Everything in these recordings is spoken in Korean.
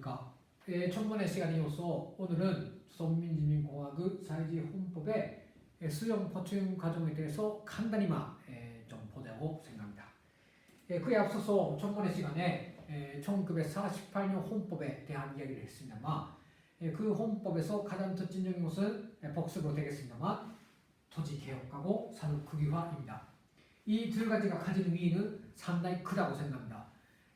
안녕하십니까. 천번의 시간이어서 오늘은 조선민주주의공화국 사회주의 헌법의 수용 보충 과정에 대해서 간단히만 좀 보자고 생각합니다. 그에 앞서서 천번의 시간에 1948년 헌법에 대한 이야기를 했습니다만 그 헌법에서 가장 특징적인 것은 복습으로 되겠습니다만 토지개혁하고 산업국유화입니다. 이 두 가지가 가지는 의의는 상당히 크다고 생각합니다.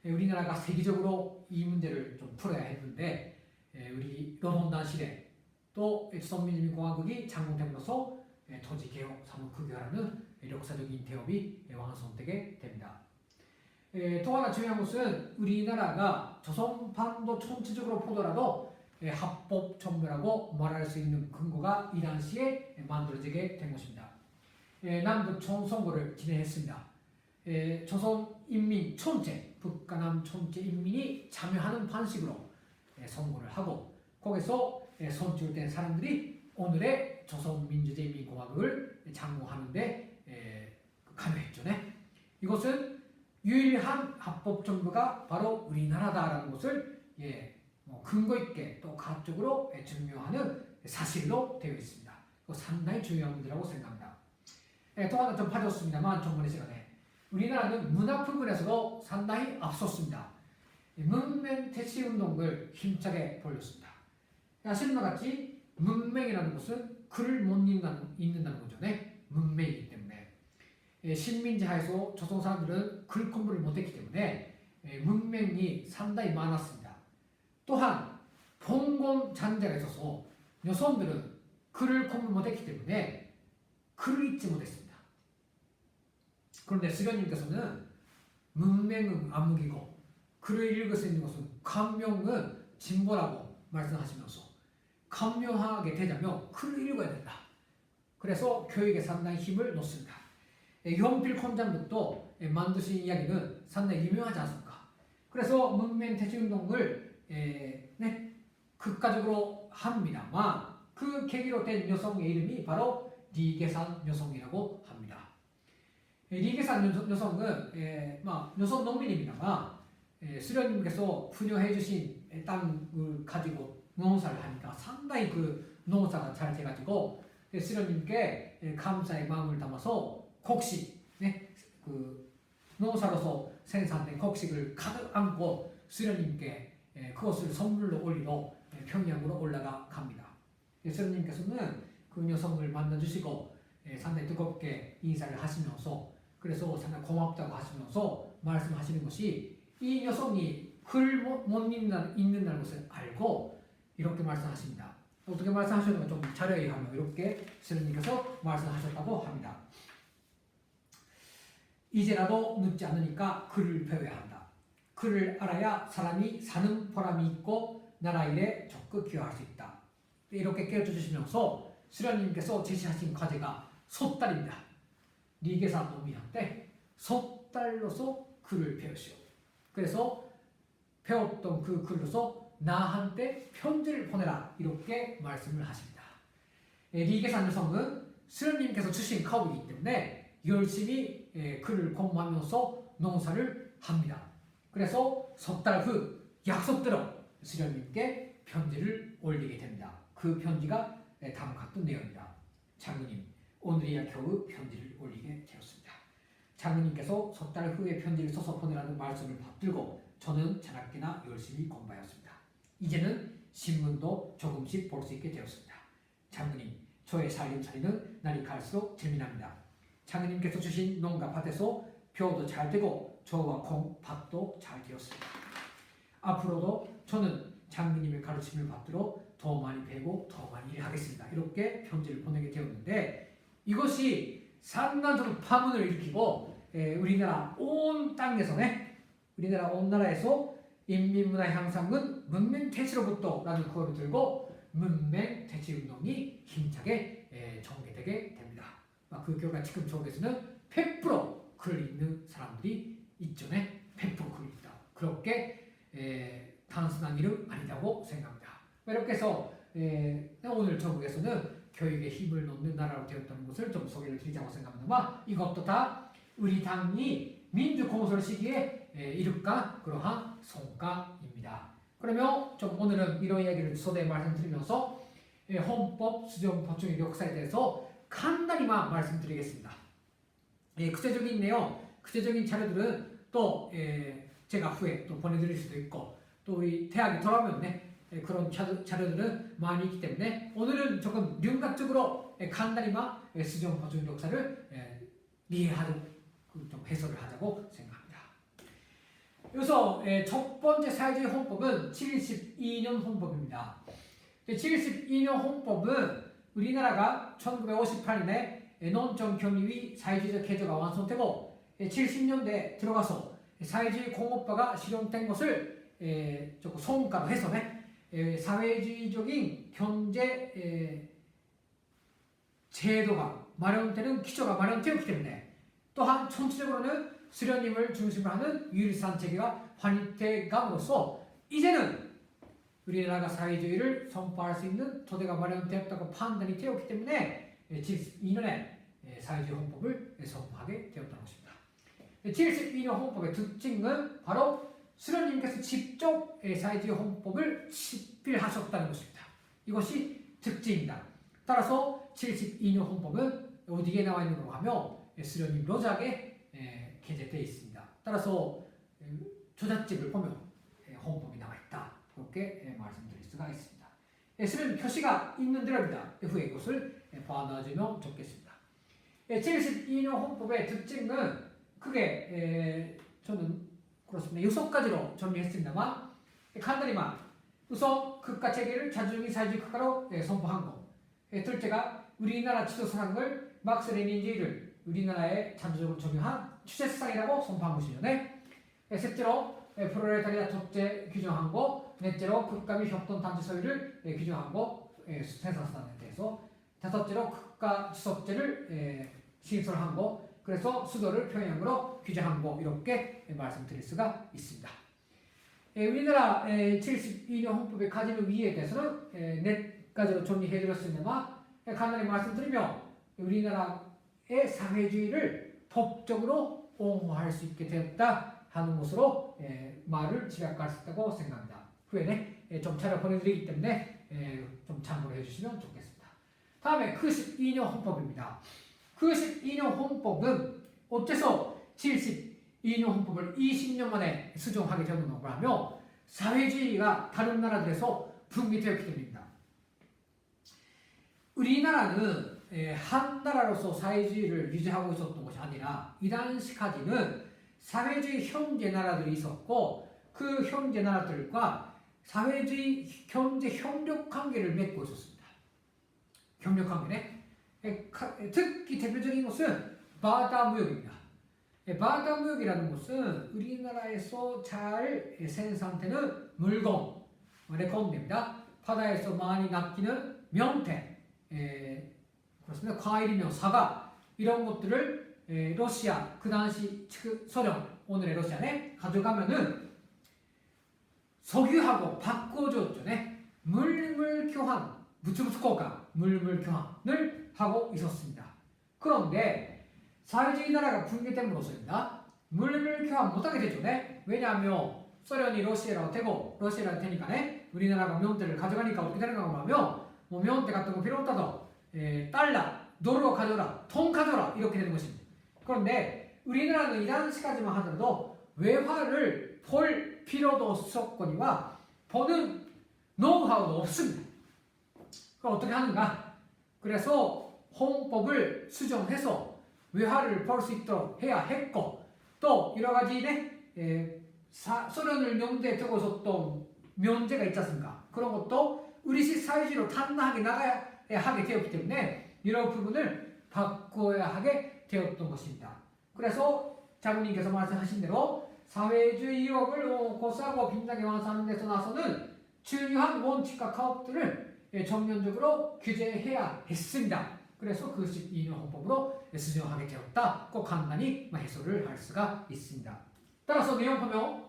우리나라가 세계적으로 이 문제를 좀 풀어야 했는데 우리 노동단 시대 또 조선민주주의공화국이 창건됨으로써 토지개혁, 산업국유화라는 역사적인 대업이 완성되게 됩니다. 또 하나 중요한 것은 우리나라가 조선반도 전체적으로 보더라도 합법 정부라고 말할 수 있는 근거가 이 당시에 만들어지게 된 것입니다. 남북 총선거를 진행했습니다. 조선인민 전체, 북한남 전체 인민이 참여하는 방식으로 선거를 하고 거기서 선출된 사람들이 오늘의 조선민주주의인민공화국을 장구하는데 관여했죠. 이것은 유일한 합법 정부가 바로 우리나라다라는 것을 근거 있게 또 가적으로 증명하는 사실로 되어 있습니다. 상당히 중요한 문제라고 생각합니다. 또 하나 좀 빠졌습니다만 전번의 시간에 우리나라는 문화 부분에서도 상당히 앞섰습니다. 문맹 퇴치 운동을 힘차게 벌였습니다. 아시는 것 같이 문맹이라는 것은 글을 못 읽는다는 거죠. 문맹이기 때문에 식민지 하에서 조선 사람들은 글 공부를 못했기 때문에 문맹이 상당히 많았습니다. 또한 봉건 잔재가 있어서 여성들은 글을 공부 못했기 때문에 글을 읽지 못했습니다. 그런데 수련님께서는 문맹은 암흑이고 글을 읽을 수 있는 것은 감명은 진보라고 말씀하시면서 감명하게 되자면 글을 읽어야 된다. 그래서 교육에 상당히 힘을 놓습니다. 연필 콘장도 만드신 이야기는 상당히 유명하지 않습니까? 그래서 문맹 퇴치 운동을 극가적으로 합니다만 그 계기로 된 여성의 이름이 바로 리계산 여성이라고 합니다. 리계산 여성은 여성 농민입니다만 수련님께서 분여해 주신 땅을 가지고 농사를 하니까 상당히 그 농사가 잘 돼가지고 수련님께 감사의 마음을 담아서 곡식, 그 농사로서 생산된 곡식을 가득 안고 수련님께 그것을 선물로 올리러 평양으로 올라가 갑니다. 수련님께서는 그 여성을 만나주시고 상당히 뜨겁게 인사를 하시면서 그래서 상당히 고맙다고 하시면서 말씀하시는 것이 이 여성이 글 못 읽는다는 것을 알고 이렇게 말씀하십니다. 어떻게 말씀하셨는가 좀 자료에 가면 이렇게 스님께서 말씀하셨다고 합니다. 이제라도 늦지 않으니까 글을 배워야 한다. 글을 알아야 사람이 사는 보람이 있고 나라 일에 적극 기여할 수 있다. 이렇게 깨워줘 주시면서 수련님께서 제시하신 과제가 섣달입니다. 리계산 농민한테 섣달로서 글을 배우시오. 그래서 배웠던 그 글로서 나한테 편지를 보내라 이렇게 말씀을 하십니다. 리계산 여성은 수련님께서 주신 가업이기 때문에 열심히 글을 공부하면서 농사를 합니다. 그래서 석 달 후 약속대로 수련님께 편지를 올리게 됩니다. 그 편지가 다음과 같은 내용입니다. 장로님, 오늘이야 겨우 편지를 올리게 되었습니다. 장로님께서 석 달 후에 편지를 써서 보내라는 말씀을 받들고 저는 자나깨나 열심히 공부하였습니다. 이제는 신문도 조금씩 볼 수 있게 되었습니다. 장로님, 저의 살림살이는 날이 갈수록 재미납니다. 장로님께서 주신 농가 밭에서 벼도 잘 되고 저와 콩밭도 잘 되었습니다. 앞으로도 저는 장로님의 가르침을 받들어 더 많이 배우고 더 많이 일하겠습니다. 이렇게 편지를 보내게 되었는데 이것이 상당한 파문을 일으키고 우리나라 온 땅에서 우리나라 온 나라에서 인민문화 향상은 문맹 퇴치로부터 라는 구호를 들고 문맹 퇴치 운동이 힘차게 전개되게 됩니다. 그 결과 지금 조국에서는 100% 글을 읽는 사람들이 있죠. 100% 글을 읽다. 그렇게 단순한 일은 아니라고 생각합니다. 이렇게 해서 오늘 전국에서는 교육에 힘을 놓는 나라로 되었다는 것을 좀 소개를 드리자고 생각합니다. 이것도 다 우리 당이 민주공설 시기에 이룩한 그러한 성과입니다. 그러면 좀 오늘은 이런 이야기를 소대에 말씀드리면서 헌법 수정 보충의 역사에 대해서 간단히만 말씀드리겠습니다. 구체적인 내용, 구체적인 자료들은 또 제가 후에 또 보내드릴 수도 있고 또 우리 대학에 돌아오면 그런 자료들은 많이 있기 때문에 오늘은 조금 윤곽적으로 간단히만 수정 보충 역사를 이해하고 좀 해설을 하자고 생각합니다. 여기서 첫 번째 사회주의 헌법은 72년 헌법입니다. 72년 헌법은 우리나라가 1958년에 농촌경유위 사회주의적 개조가 완성되고 70년대에 들어가서 사회주의 공업화가 실현된 것을 조금 성과로 해서 사회주의적인 경제 제도가 마련되는 기초가 마련되었기 때문에 또한 전체적으로는 수령님을 중심으로 하는 유일산 체계가 확립돼감으로써 이제는 우리나라가 사회주의를 선포할 수 있는 토대가 마련되었다고 판단이 되었기 때문에 72년에 사회주의 헌법을 선포하게 되었다는 것입니다. 72년 헌법의 특징은 바로 수령님께서 직접 사회주의 헌법을 집필하셨다는 것입니다. 이것이 특징입니다. 따라서 72년 헌법은 어디에 나와 있는 가 하면 수령님 로작에 게재되어 있습니다. 따라서 조작집을 보면 헌법이 나와 있다. 이렇게 말씀드릴 수가 있습니다. 수령님 표시가 있는 대로입니다. 후에 이것을 봐놔주면 좋겠습니다. 72년 헌법의 특징은 크게 저는 그렇습니다. 6가지로 정리했습니다만 간단히만 우선 국가체계를 자주주의 사회주의 국가로 선포한 것. 둘째가 우리나라 지도사상을 막스 레닌주의를 우리나라에 잠재적으로 적용한 추세사상이라고 선포한 것이죠. 셋째로 프롤레타리아 독재 규정한 거. 넷째로 국가 및 협동단체 소유를 규정한 거. 세사상에 대해서. 다섯째로 국가 지속제를 신설한 거. 그래서 수도를 평양으로 규정한 거. 이렇게 말씀드릴 수가 있습니다. 우리나라 72년 헌법의 가지는 위에 대해서는 4가지로 정리해드렸습니다만 간단히 말씀드리면 우리나라의 사회주의를 법적으로 옹호할 수 있게 되었다 하는 것으로 말을 집약할 수 있다고 생각합니다. 후에 좀 자료 보내드리기 때문에 좀 참고를 해주시면 좋겠습니다. 다음에 그 12년 헌법입니다. 그 12년 헌법은 어째서 72년 헌법을 20년 만에 수정하게 되는 건가 하며 사회주의가 다른 나라들에서 붕괴되었기 때문입니다. 우리나라는 한 나라로서 사회주의를 유지하고 있었던 것이 아니라 이 당시까지는 사회주의 형제 나라들이 있었고 그 형제 나라들과 사회주의 경제 협력 관계를 맺고 있었습니다. 협력 관계네. 특히 대표적인 것은 바다 무역입니다. 바다 무역이라는 것은 우리나라에서 잘 생산되는 물건, 레콘입니다. 바다에서 많이 낚이는 명태, 그렇습니다. 과일이며 사과 이런 것들을 러시아 그 당시 소련 오늘의 러시아에 가져가면은 석유하고 바꿔줬죠. 물물 교환, 무츠무츠코가 물물 교환을 하고 있었습니다. 그런데 사회주의 나라가 붕괴됨으로써입니다. 물물 교환 못하게 되죠. 왜냐하면 소련이 러시아라고 되고 러시아라고 되니까 우리나라가 명태를 가져가니까 어떻게 되는가 하면 뭐 명태 같은 거 필요 없다도 달러, 도로 가져라, 돈 가져라 이렇게 되는 것입니다. 그런데 우리나라는 이 당시까지만 하더라도 외화를 볼 필요도 없었거니와 버는 노하우도 없습니다. 그럼 어떻게 하는가? 그래서 헌법을 수정해서 외화를 벌 수 있도록 해야 했고 또 여러 가지 소련을 명대에 두고 있었던 면제가 있지 않습니까? 그런 것도 우리식 사회주의로 탄탄하게 나가야 하게 되었기 때문에 이런 부분을 바꿔야 하게 되었던 것입니다. 그래서 장군님께서 말씀하신 대로 사회주의 유럽을 고사하고 빈장에 완수하는 데서 나서는 중요한 원칙과 가업들을 정면적으로 규제해야 했습니다. 그래서 그 12년 헌법으로 수정하게 되었다. 꼭 간단히 해설을 할 수가 있습니다. 따라서 내용 보면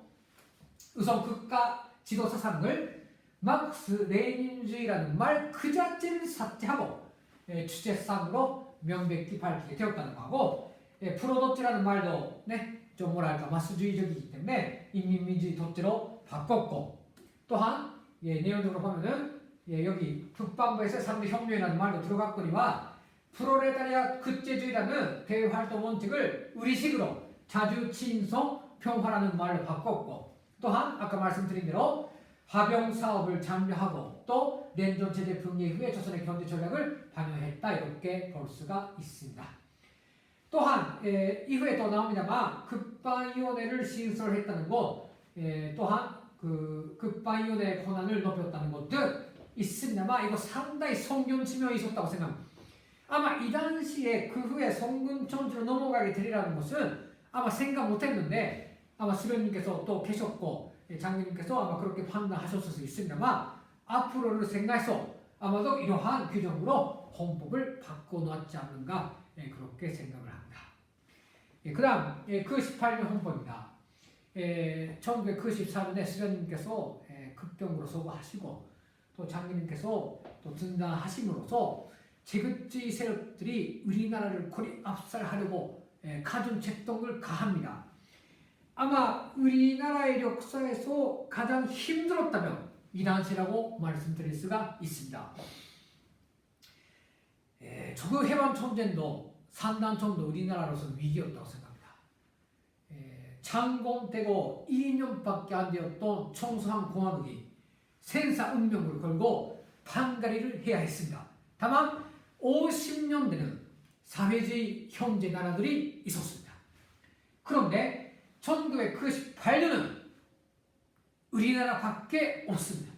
우선 국가 지도 사상을 막스 레닌주의라는 말 그 자체를 삭제하고 주제상으로 명백히 밝히게 되었다는 거고 프로도체라는 말도 좀 뭐랄까 마스주의적이기 때문에 인민민주주의 도체로 바꿨고 또한 내용적으로 보면은 여기 북반부에서 사람들 혁명이라는 말도 들어갔거니와 프로레타리아 극제주의라는 대외활동 원칙을 우리식으로 자주친송 평화라는 말로 바꿨고 또한 아까 말씀드린 대로 화병사업을 장려하고 또 렌존체제 붕괴 후에 조선의 경제 전략을 반영했다 이렇게 볼 수가 있습니다. 또한 이후에 또 나옵니다만 극방위원회를 신설했다는 것 또한 그 극방위원회의 권한을 높였다는 것 등 있습니다만 이거 상당히 성견지명이 있었다고 생각합니다. 아마 이 당시에 그 후에 성군천주로 넘어가게 되리라는 것은 아마 생각 못했는데 아마 수련님께서 또 계셨고 장님께서 아마 그렇게 판단하셨을 수 있습니다만 앞으로를 생각해서 아마도 이러한 규정으로 헌법을 바꿔놓았지 않는가 그렇게 생각을 합니다. 그 다음 그 18년 헌법입니다. 1994년에 수련님께서 급병으로 서거하시고 또 장님께서 또 등단하심으로써 제국주의 세력들이 우리나라를 고리 압살하려고 가중책동을 가합니다. 아마 우리나라의 역사에서 가장 힘들었다면 이 당시라고 말씀드릴 수가 있습니다. 조국 해방전쟁도 산단전도 우리나라로서는 위기였다고 생각합니다. 창건되고 2년밖에 안 되었던 청소한공화국이 생사 운명을 걸고 판가리를 해야 했습니다. 다만 50년대는 사회주의 형제 나라들이 있었습니다. 그런데 1998년은 우리나라밖에 없습니다.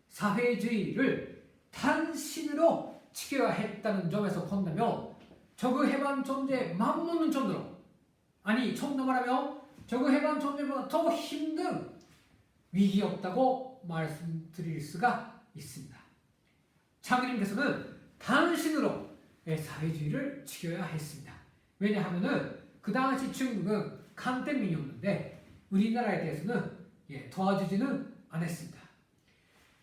사회주의를 단신으로 지켜야 했다는 점에서 본다면 저그 해방 존재에 맞먹는 정도로 아니 정도 말하면 저그 해방 존재보다 더 힘든 위기였다고 말씀드릴 수가 있습니다. 장님께서는 단신으로 사회주의를 지켜야 했습니다. 왜냐하면은 그 당시 중국은 칸센민이었는데 우리나라에 대해서는 도와주지는 않았습니다.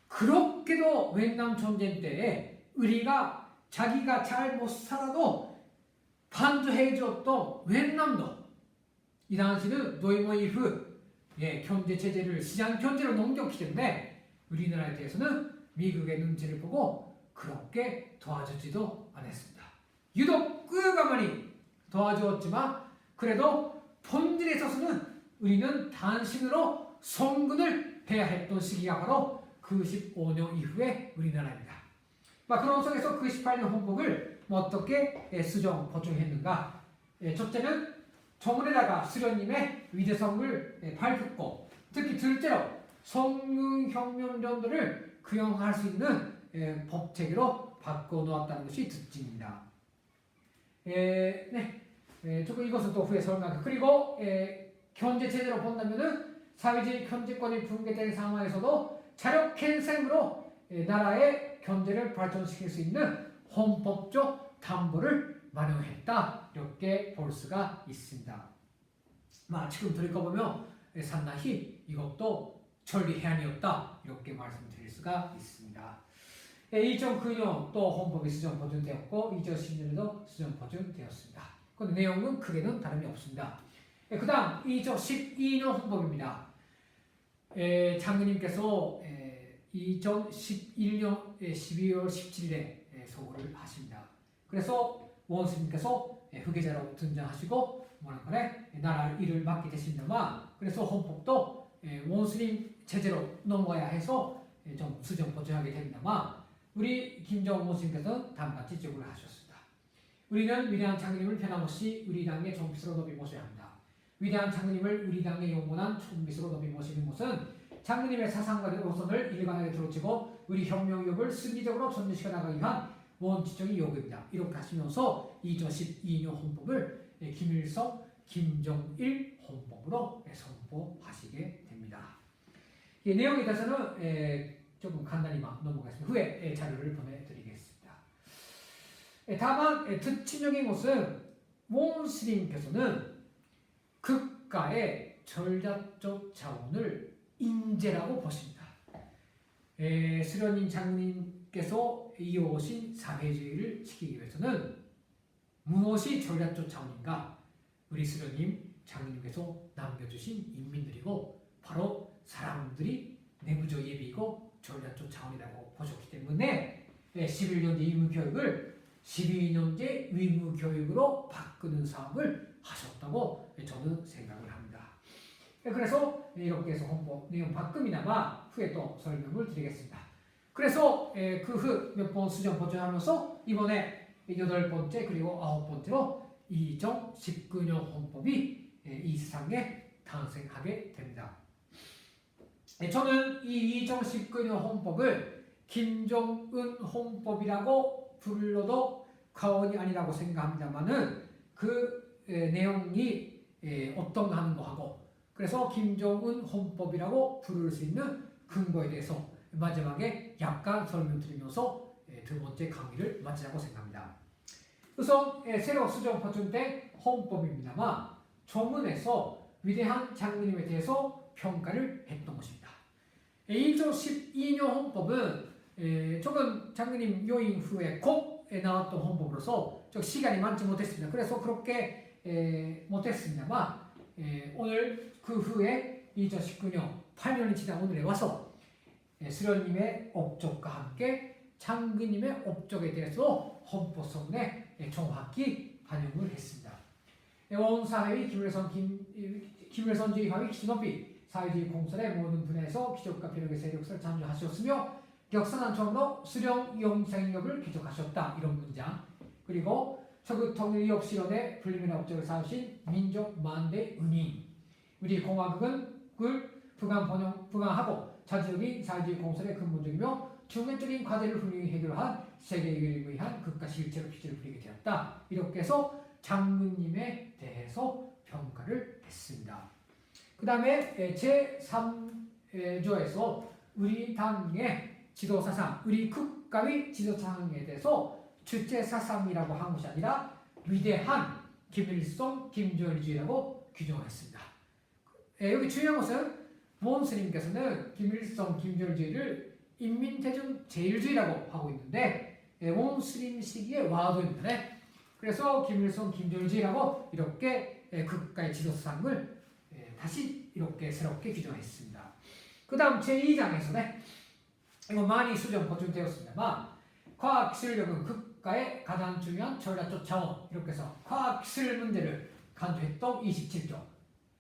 그렇게도 베트남 전쟁 때에 우리가 자기가 잘 못 살아도 반주해 줬던 베트남도 이 당시는 노이모 이후 경제 체제를 시장 경제로 넘겼기 때문에 우리나라에 대해서는 미국의 눈치를 보고 그렇게 도와주지도 않았습니다. 유독 끄가만히 도와주었지만 그래도 본질에 있어서는 우리는 단신으로 성군을 해야 했던 시기가 바로 그 15년 이후의 우리나라입니다. 그런 속에서 그 18년 헌법을 어떻게 수정 보충했는가? 첫째는 정문에다가 수련님의 위대성을 밝혔고 특히 둘째로 성능혁명전도를 규정할 수 있는 법체계로 바꿔놓았다는 것이 특징입니다. 조금 이것은 또 후에 설명할게요. 그리고 경제체제로 본다면은 사회주의 경제권이 붕괴된 상황에서도 자력갱생으로 나라의 경제를 발전시킬 수 있는 헌법적 담보를 마련했다 이렇게 볼 수가 있습니다. 지금 들어보면 상당히 이것도 전리해안이었다 이렇게 말씀드릴 수가 있습니다. 2009년 또 헌법이 수정 보존되었고 2010년에도 수정 보존되었습니다. 그 내용은 크게는 다름이 없습니다. 그 다음 2012년 헌법입니다. 장로님께서 2011년 12월 17일에 소고를 하십니다. 그래서 원수님께서 후계자로 등장하시고 나라 일을 맡게 되십니다만 그래서 헌법도 원수님 체제로 넘어가야 해서 좀 수정 보충하게 됩니다만 우리 김정은 원수님께서는 다음같이 제고를 하셨습니다. 우리는 위대한 장로님을 변함없이 우리 당의 정빛으로 높이 모셔야 합니다. 위대한 장로님을 우리 당의 영원한 총빛으로 높이 모시는 것은 장로님의 사상과 노선을 일관하게 들어치고 우리 혁명욕을 승리적으로 전진시켜 나가기 위한 원칙적인 요구입니다. 이렇게 하시면서 2012년 헌법을 김일성, 김정일 헌법으로 선포하시게 됩니다. 이 내용에 대해서는 조금 간단히 넘어가겠습니다. 후에 자료를 보내드리겠습니다. 다만 특징적인 것은 원스님께서는 국가의 전략적 자원을 인재라고 보십니다. 수련인 장님께서 이어오신 사회주의를 지키기 위해서는 무엇이 전략적 자원인가? 우리 수련님 장님께서 남겨주신 인민들이고 바로 사람들이 내부적 예비 전라도 차원이라고 보셨기 때문에 11년제 의무교육을 12년제 의무교육으로 바꾸는 사업을 하셨다고 저는 생각을 합니다. 그래서 이렇게 해서 헌법 내용 바꿈이나마 후에 또 설명을 드리겠습니다. 그래서 그 후 몇 번 수정 보충하면서 이번에 8번째 그리고 9번째로 2019년 헌법이 이 세상에 탄생하게 됩니다. 저는 이 2019년 헌법을 김정은 헌법이라고 불러도 과언이 아니라고 생각합니다만은 그 내용이 어떤가 하는 거하고 그래서 김정은 헌법이라고 부를 수 있는 근거에 대해서 마지막에 약간 설명드리면서 두 번째 강의를 마치자고 생각합니다. 우선 새로 수정 보충된 헌법입니다만 조문에서 위대한 장군님에 대해서 평가를 했던 것입니다. 2012년 헌법은 조금 장군님 요인 후에 곧 나왔던 헌법으로서 시간이 많지 못했습니다. 그래서 그렇게 못했습니다만 오늘 그 후에 2019년 8년이 지난 오늘에 와서 수련님의 업적과 함께 장군님의 업적에 대해서 헌법소문에 정확히 반영을 했습니다. 원사회의 김일성주의 화의 기준높이 사회주의 공설의 모든 분야에서 기적과 변혁의 세력을 참조하셨으며 역사난 처음으로 수령 영생력을 기적하셨다. 이런 문장. 그리고 서구 통일 이업 실현에 불리면의 업적을 쌓으신 민족 만대 은인. 우리 공화국은 부강하고 자주적인 사회주의 공설의 근본적이며 중요적인 과제를 훌륭히 해결한 세계를 위한 극과 실체로 기질을 부리게 되었다. 이렇게 해서 장군님에 대해서 평가를 했습니다. 그 다음에 제3조에서 우리 당의 지도사상, 우리 국가의 지도사상에 대해서 주체사상이라고 한 것이 아니라 위대한 김일성, 김정일주의라고 규정을 했습니다. 여기 중요한 것은 원스님께서는 김일성, 김정일주의를 인민대중제일주의라고 하고 있는데 원스님 시기의 와도입니다. 그래서 김일성, 김정일주의라고 이렇게 국가의 지도사상을 다시 이렇게 새롭게 규정했습니다. 그 다음 제2장에서는 이거 많이 수정 보충되었습니다만 과학기술력은 국가의 가장 중요한 전략적 자원 이렇게 해서 과학기술 문제를 간주했던 27조.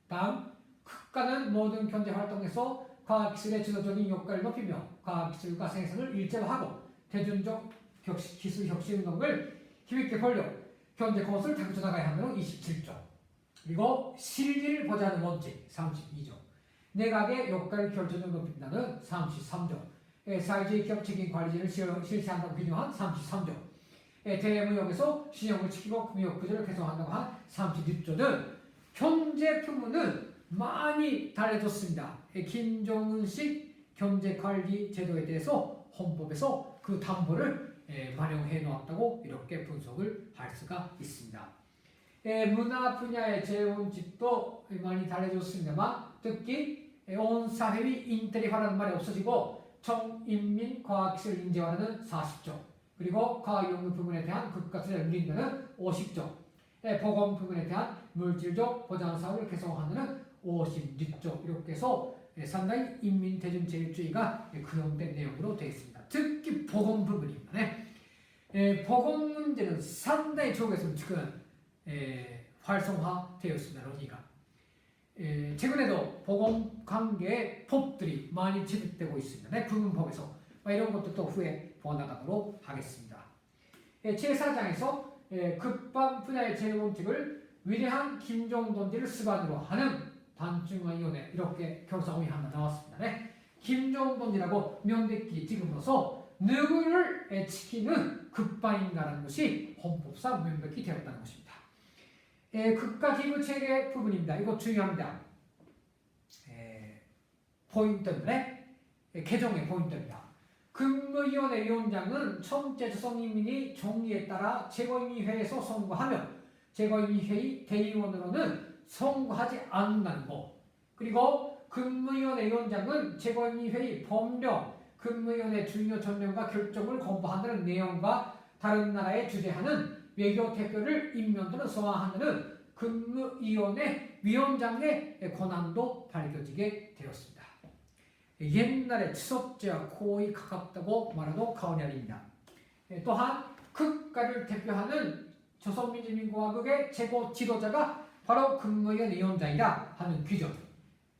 다음 국가는 모든 경제 활동에서 과학기술의 지도적인 효과를 높이며 과학기술과 생산을 일제화하고 대중적 기술 혁신 운동을 힘있게 벌려 경제 공업을 당겨나가야 하는 27조. 그리고 실리를 보좌하는 원칙 32조. 내각의 효과를 결정적으로 높인다는 33조. 사회주의 기업 책임 관리제를 실시한다고 규정한 33조. 대무역에서 신용을 지키고 금융 구조를 개선한다고 한 36조 등 경제 표문은 많이 달려졌습니다. 김정은식 경제관리 제도에 대해서 헌법에서 그 담보를 반영해 놓았다고 이렇게 분석을 할 수가 있습니다. 문화 분야의 재원칙도 많이 달려졌습니다만 특히 온 사회의 인테리화라는 말이 없어지고 청인민과학기술 인재화라는 40조 그리고 과학연구 부분에 대한 국가투자를 늘린다는 50조 보건 부분에 대한 물질적 보장 사업을 개선하는 56조 이렇게 해서 상당히 인민대중제일주의가 구현된 내용으로 되어 있습니다. 특히 보건 부분입니다. 보건 문제는 상당히 저국에서 지금 활성화되어 있습니다. 논의가. 최근에도 보건 관계의 법들이 많이 제정되고 있습니다. 부문법에서 이런 것도 후에 보완하도록 하겠습니다. 제4장에서 급반 분야의 재원칙을 위대한 김정돈지를 수반으로 하는 단중화위원회 이렇게 결사원이 하나 나왔습니다. 김정돈지라고 명백히 지금으로서 누구를 지키는 급반인가라는 것이 헌법상 명백히 되었다는 것입니다. 국가기구체계 부분입니다. 이거 중요합니다. 포인트인데 개정의 포인트입니다. 국무위원회 위원장은 청제조선인민이 정의에 따라 최고인민회에서 선거하며 최고인민회의 대의원으로는 선거하지 않는다는 것. 그리고 국무위원회 위원장은 최고인민회의 법령, 국무위원회 중요 전령과 결정을 공부한다는 내용과 다른 나라에 주재하는 외교 대표를 임명 또는 소환하는 국무위원회 위원장의 권한도 밝혀지게 되었습니다. 옛날의 치섭제와 거의 가깝다고 말해도 과언이 아닙니다. 또한 극가를 대표하는 조선민주주의공화국의 최고 지도자가 바로 근무위원 위원장이라 하는 규정,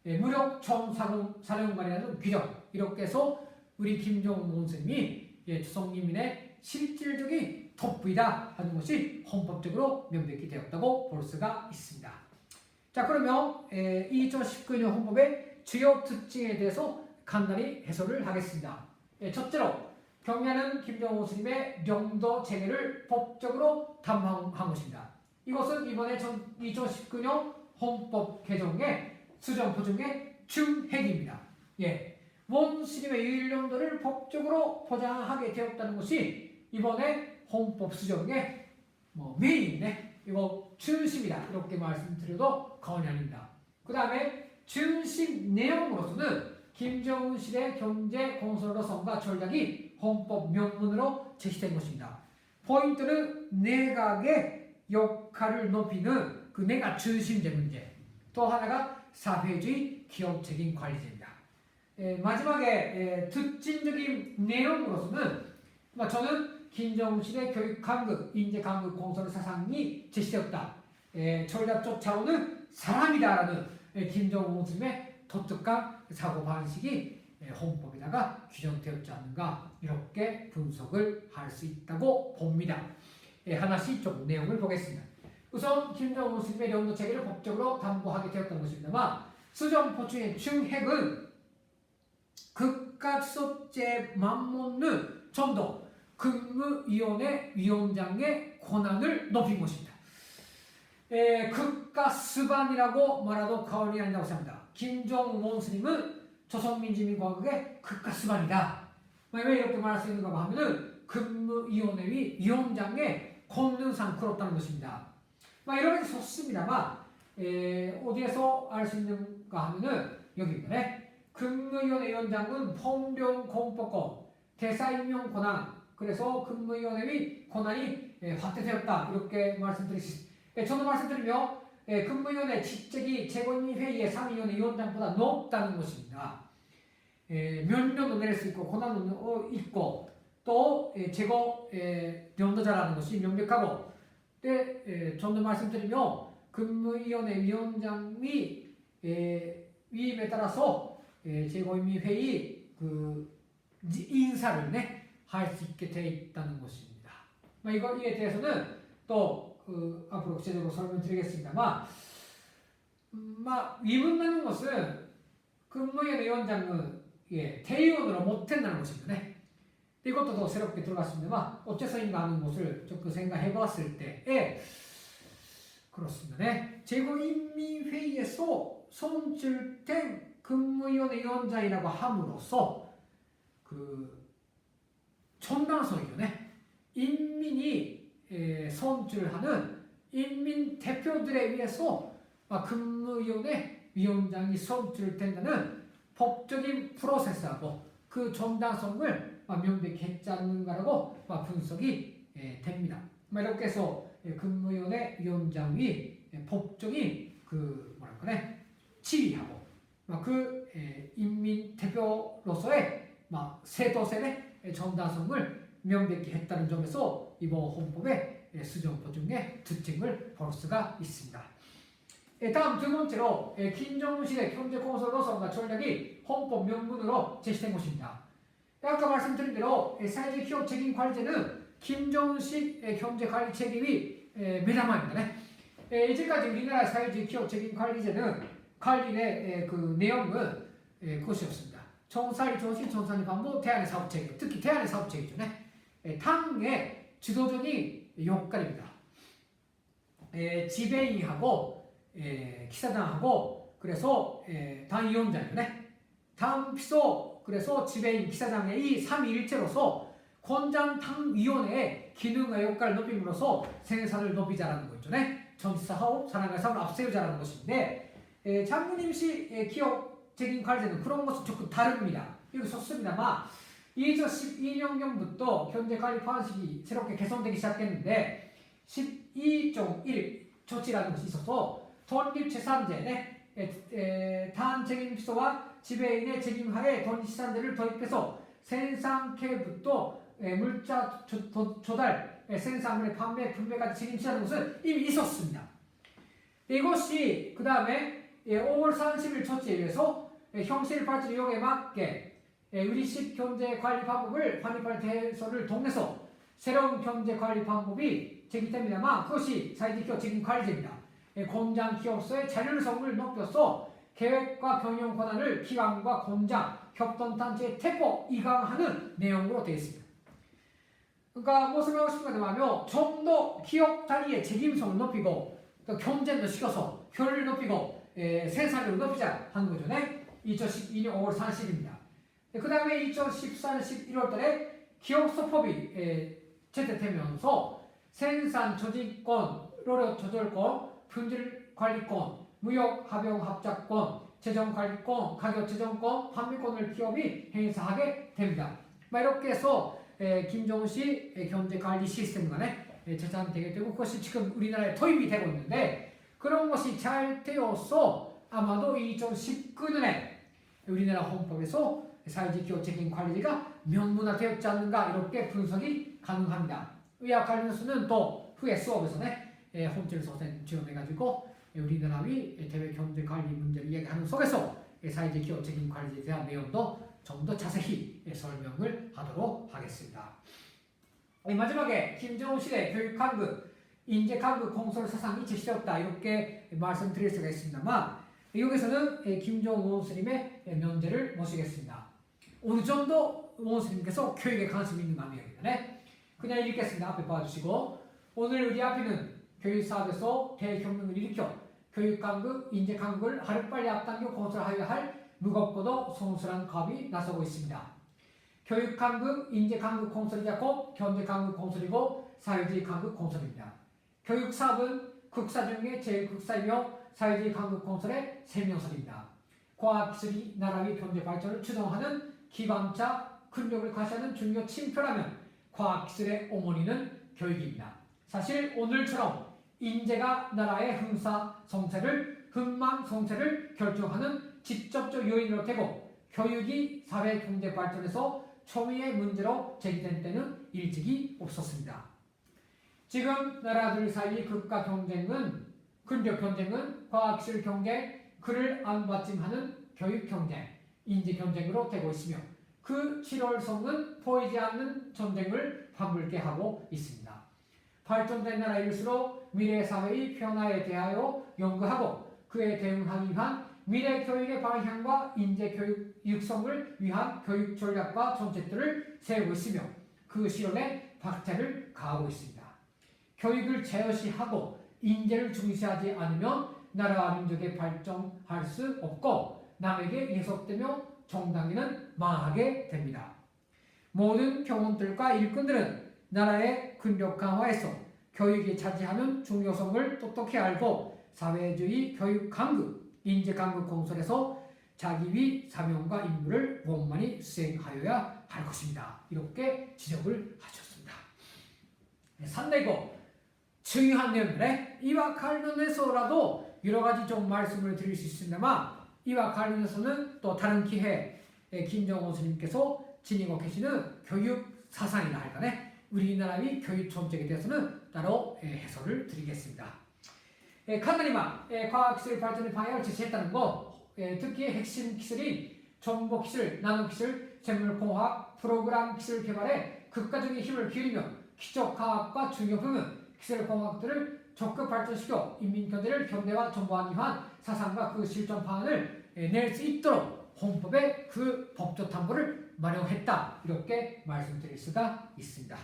무력 총사령관이라는 규정, 이렇게 해서 우리 김정은 원수님이 조선인민의 실질적인 덕분이다 하는 것이 헌법적으로 명백히 되었다고 볼 수가 있습니다. 자, 그러면 2019년 헌법의 주요 특징에 대해서 간단히 해설을 하겠습니다. 첫째로 경야는 김정은 원수님의 영도 체계를 법적으로 담화한 것입니다. 이것은 이번에 2019년 헌법 개정의 수정포 중에 중핵입니다. 원수님의 유일영도를 법적으로 보장하게 되었다는 것이 이번에 헌법 수정의 메인의 이거 중심이다, 이렇게 말씀드려도 과언이 아닙니다. 그 다음에 중심 내용으로서는 김정은 시대 경제 공설로선과 전략이 헌법 명문으로 제시된 것입니다. 포인트는 내각의 역할을 높이는 그 내각 중심제 문제, 또 하나가 사회주의 기업 책임 관리제입니다. 마지막에 특징적인 내용으로서는 저는 김정은 시대 교육 강국, 인재 강국 공설 사상이 제시되었다. 전략적 자원은 사람이다라는 김정은 원수님의 독특한 사고 방식이 헌법에다가 규정되었지 않는가, 이렇게 분석을 할 수 있다고 봅니다. 하나씩 좀 내용을 보겠습니다. 우선 김정은 원수님의 영도 체계를 법적으로 담보하게 되었던 것입니다만, 수정포충의 중핵은 극각섭제에 맞먹는 정도 근무위원회 위원장의 권한을 높인 것입니다. 극가스반이라고 말해도 과언이 아니라고 생각합니다. 김정은 원수님은 조선민주주의공화국의 극가스반이다. 왜 이렇게 말할 수 있는가 하면은 근무위원회 위원장의 권능상 그렇다는 것입니다. 이렇게 좋습니다만, 어디에서 알 수 있는가 하면은 여기입니다. 근무위원회 위원장은 헌병공법권, 대사임용 권한, 그래서 근무위원회의 권한이 확대되었다, 이렇게 말씀드릴 수 있습니다. 저도 말씀드리며 근무위원회 직책이 최고인민회의의 상임위원회 위원장보다 높다는 것입니다. 면면도 내릴 수 있고 권한도 있고 또 최고 연도자라는 것이 명백하고, 저도 말씀드리며 근무위원회 위원장이 위임에 따라서 최고인민회의 그 인사를 할 수 있게 되어 있다는 것입니다. 이에 대해서는 또 앞으로 구체적으로 설명드리겠습니다만, 위문하는 것은 근무위원회 위원장은 대의원으로 못된다는 것입니다. 이것도 더 새롭게 들어갔습니다만, 어째서인가 하는 것을 조금 생각해 봤을 때 그렇습니다. 최고인민회의에서 선출된 근무위원회 위원장이라고 함으로써 그 정당성이죠. 인민이 선출하는 인민 대표들에 의해서 근무위원회 위원장이 선출된다는 법적인 프로세스하고 그 정당성을 명백히 했지 않는가라고 분석이 됩니다. 이렇게 해서 근무위원회 위원장이 법적인 지위하고 그 인민 대표로서의 세도세의 정당성을 명백히 했다는 점에서 이번 헌법의 수정포 중에 특징을 볼 수가 있습니다. 다음 두 번째로 김정은 시대 경제공설로선과 전략이 헌법 명문으로 제시된 것입니다. 아까 말씀드린 대로 사회주의 기업 책임 관리제는 김정은식 경제관리 책임이 매담합니다. 이제까지 우리나라 사회주의 기업 책임 관리제는 관리의 그 내용은 그것이 없습니다. 총살이 조실, 총살이 반복, 대안의 사업체계, 특히 대안의 사업체계죠. 당의 지도적인 역할입니다. 지배인하고 기사장하고 그래서 당위원장이죠. 당 비서, 그래서 지배인, 기사장의 이 3위일체로서 권장 당위원회의 기능과 역할을 높임으로써 생산을 높이자라는 거죠. 전시사업, 산업의 사업을 앞세우자라는 것인데, 장군임시 기업 책임 관리제는 그런 것은 조금 다릅니다. 여기 좋습니다만 2012년경부터 경제관리 방식이 새롭게 개선되기 시작했는데 12.1 조치라는 것이 있어서 독립재산제, 탄책임소와 지배인의 책임하에 돈시산들을 도입해서 생산계부터 물자 조달, 생산물의 판매, 분배까지 책임지는 것은 이미 있었습니다. 이것이 그 다음에 5월 30일 조치에 의해서 형실 발전 유형에 맞게 우리식 경제 관리 방법을 관리발 대서를 통해서 새로운 경제 관리 방법이 제기됩니다만 그것이 사회적 기업 책임 관리제입니다. 공장 기업소의 자율성을 높여서 계획과 경영 권한을 기관과 공장, 협동단체에 태포 이강하는 내용으로 되어 있습니다. 그러니까 무슨 하고 싶은 거냐면 좀 더 기업 단위의 책임성을 높이고 또 경쟁도 시켜서 효율을 높이고 생산력을 높이자 하는 거죠. 네? 2012년 5월 30일입니다. 그 다음에 2014년 11월 달에 기업소법이 제정되면서 생산 조직권, 노력 조절권, 품질관리권, 무역합병합작권, 재정관리권, 가격재정권, 판매권을 기업이 행사하게 됩니다. 이렇게 해서 김정은시 경제관리 시스템 간에 제정되게 되고 그것이 지금 우리나라에 도입이 되고 있는데 그런 것이 잘 되어서 아마도 2019년에 우리나라 헌법에서 사회적 기업 책임 관리가 명문화되었지 않는가 이렇게 분석이 가능합니다. 이와 관련해서는 또 후에 수업에서는 홈질 소생 지원해가지고 우리나라의 대외 경제 관리 문제를 이야기하는 속에서 사회적 기업 책임 관리에 대한 내용도 좀 더 자세히 설명을 하도록 하겠습니다. 마지막에 김정은 시대 교육강국, 인재강국 공설 사상이 제시되었다 이렇게 말씀드릴 수가 있습니다만 여기서는 김정은 원수님의 면제를 모시겠습니다. 어느 정도 원수님께서 교육에 관심이 있는 마음이기 때문에 그냥 읽겠습니다. 앞에 봐주시고 오늘 우리 앞에는 교육사업에서 대혁명을 일으켜 교육강국, 인재강국을 하루빨리 앞당겨 건설하여야 할 무겁고도 성실한 가업이 나서고 있습니다. 교육강국, 인재강국 공설이자 곧 경제강국 공설이고 사회주의 강국 공설입니다. 교육사업은 국사 중에 제일 국사이며 사회주의 강국 공설의 생명선입니다. 과학기술이 나라의 경제 발전을 추동하는 기관차 근력을 과시하는 중요 쉼표라면 과학기술의 어머니는 교육입니다. 사실 오늘처럼 인재가 나라의 흥망성쇠를 결정하는 직접적 요인으로 되고 교육이 사회 경제 발전에서 초미의 문제로 제기된 때는 일찍이 없었습니다. 지금 나라들 사이의 국가 경쟁은, 근력 경쟁은 과학기술 경쟁, 그를 안받침하는 교육 경쟁, 인재 경쟁으로 되고 있으며 그 치열성은 보이지 않는 전쟁을 반복하게 하고 있습니다. 발전된 나라일수록 미래 사회의 변화에 대하여 연구하고 그에 대응하기 위한 미래 교육의 방향과 인재 교육 육성을 위한 교육 전략과 정책들을 세우고 있으며 그 실현에 박차를 가하고 있습니다. 교육을 제어시하고 인재를 중시하지 않으면 나라와 민족의 발전할 수 없고 남에게 예속되며 정당기는 망하게 됩니다. 모든 교원들과 일꾼들은 나라의 근력 강화에서 교육이 차지하는 중요성을 똑똑히 알고 사회주의 교육 강국, 인재 강국 공설에서 자기의 사명과 임무를 원만히 수행하여야 할 것입니다. 이렇게 지적을 하셨습니다. 산내고 중요한 내용인데 이와 관련해서라도 여러 가지 좀 말씀을 드릴 수 있습니다만 이와 관련해서는 또 다른 기회에 김정은 스님께서 지니고 계시는 교육 사상이나 할까네 우리나라의 교육 정책에 대해서는 따로 해설을 드리겠습니다. 카드니마 과학기술 발전의 방향을 제시했다는 것, 특히 핵심 기술인 정보기술, 나노기술, 생물공학, 프로그램 기술 개발에 극단적인 힘을 기울이며 기적과학과 중요 부분, 기술공학들을 적극 발전시켜 인민경제를 현대화 전부하기 위한 사상과 그 실전 방안을 낼 수 있도록 헌법에 그 법조 탐구를 마련했다. 이렇게 말씀드릴 수가 있습니다.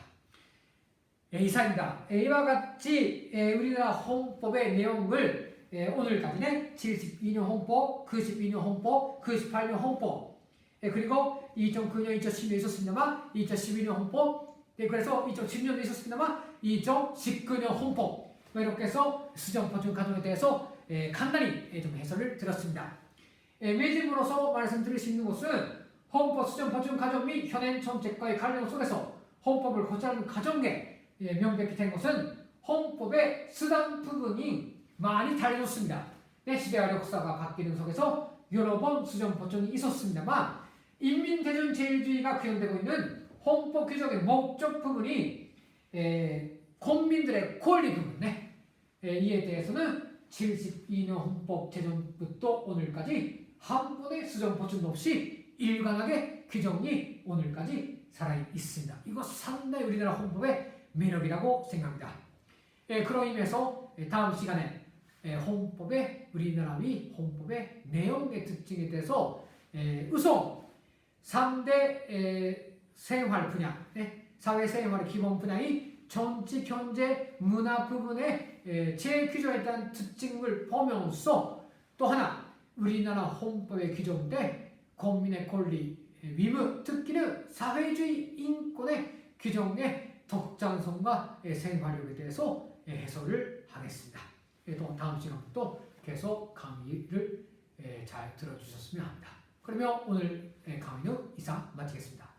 이상입니다. 이와 같이 우리나라 헌법의 내용을 오늘까지는 72년 헌법, 92년 헌법, 98년 헌법 그리고 2009년, 2010년 있었습니다만 2012년 헌법 그래서 2010년도 있었습니다만 2019년 헌법 이렇게 해서 수정보충 과정에 대해서 간단히 좀 해설을 드렸습니다. 매짐으로서 말씀드릴 수 있는 것은 헌법 수정보충 과정 및 현행 정책과의 관련 속에서 헌법을 고치는 과정에 명백히 된 것은 헌법의 수단 부분이 많이 달려졌습니다. 시대와 역사가 바뀌는 속에서 여러 번 수정 보충이 있었습니다만 인민대전 제일주의가 규정되고 있는 헌법 규정의 목적 부분이 국민들의 권리 부분 이에 대해서는 72년 헌법 제정부터 오늘까지 한 번의 수정 보충도 없이 일관하게 규정이 오늘까지 살아 있습니다. 이거 상당히 우리나라 헌법의 매력이라고 생각합니다. 그런 의미에서 다음 시간에 우리나라의 헌법의 내용의 특징에 대해서 우선 3대 생활 분야, 사회생활의 기본 분야의 정치, 경제, 문화 부분의 재규정에 대한 특징을 보면서 또 하나 우리나라 헌법에 규정된 국민의 권리, 의무, 특기는 사회주의 인권의 규정의 독창성과 생활력에 대해서 해설을 하겠습니다. 또 다음 시간부터 계속 강의를 잘 들어주셨으면 합니다. 그러면 오늘 강의는 이상 마치겠습니다.